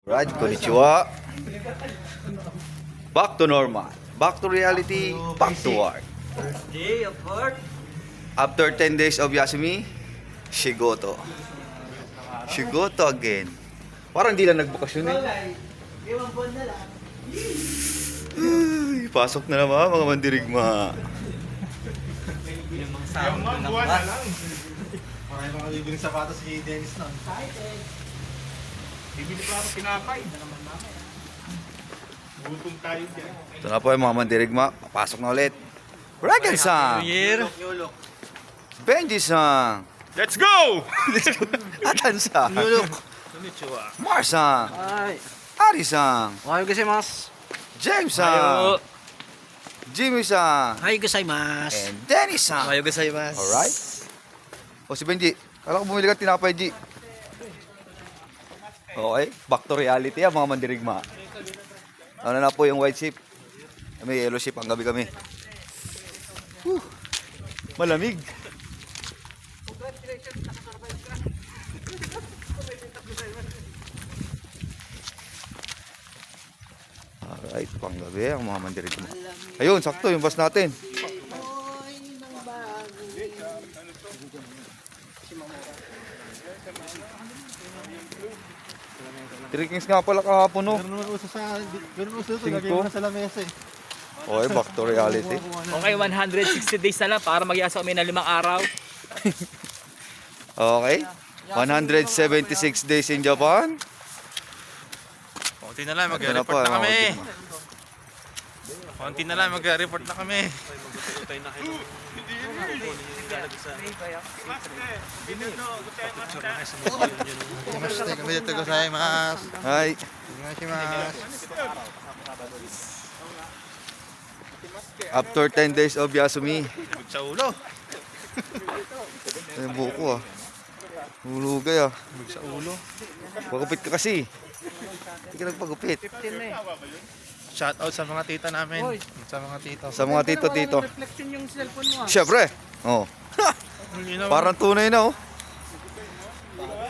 Right, konnichiwa. Back to normal. Back to reality. Back to work. First day of work. After 10 days of Yasumi, Shigoto. Shigoto again. Parang hindi lang nagbakasyon eh. Iwan buwan na lang. Ay, pasok na naman mga mandirigma. Yung mga sound ng buwan. Marami mga libreng sapatos kay Dennis na. Bibili pa ako pinapay. Gutom tayo dyan. Ito na po yung mga mandirigma. Papasok na ulit. Regan-san! Year. Benji-san! Let's go! Atan-san! Konnichiwa. Mar-san! Ay. Ari-san! Ohayo gozaimasu. James-san! Jimmy-san! Ohayo gozaimasu. And Dennis-san! Ohayo gozaimasu. Alright. O si Benji, kala ko bumili ka tinapay, G. Okay, back to reality mga mandirigma. Ano na po yung white sheep? May yellow sheep ang gabi kami. Whew. Malamig. Alright, panggabi ang mga mandirigma. Ayun, sakto yung bus natin. Three Kings nga pala kahapon, no? Ganun uso ito, Cinco. lagay mo na sa lamesa eh. Okay, back to reality. Okay, 160 days na lang para mag-iasa kami ng 5 araw. Okay. 176 days in Japan. Konti na lang, Ito na mag-report na po, kami. mga Konti na lang, mag-report na kami. Namaste, kami dito gozaimasu. Hi. Konnichimasu. After 10 days of Yasumi. Bug sa ulo. Ay, buko ah. Hulugay ah. Bug sa ulo. Pagupit ka kasi. Hindi ka nagpagupit. Shout out sa mga tita namin. Sa mga tito. Sa mga tito-tito. Reflection yung cellphone mo. Siyempre. Oh. You know, Parang tunay na oh.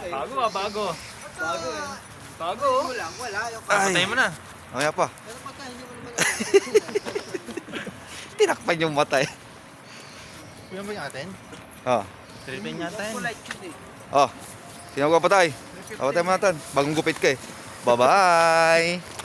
Bago ah, bago. Bago. patay mo na. Mamaya pa. Tinakpan yung mata eh. Yan ba yung atin? Ah. Tripin natin. Ah. Sino ka patay? Papatay mo natin. Bagong gupit ka eh. Bye-bye.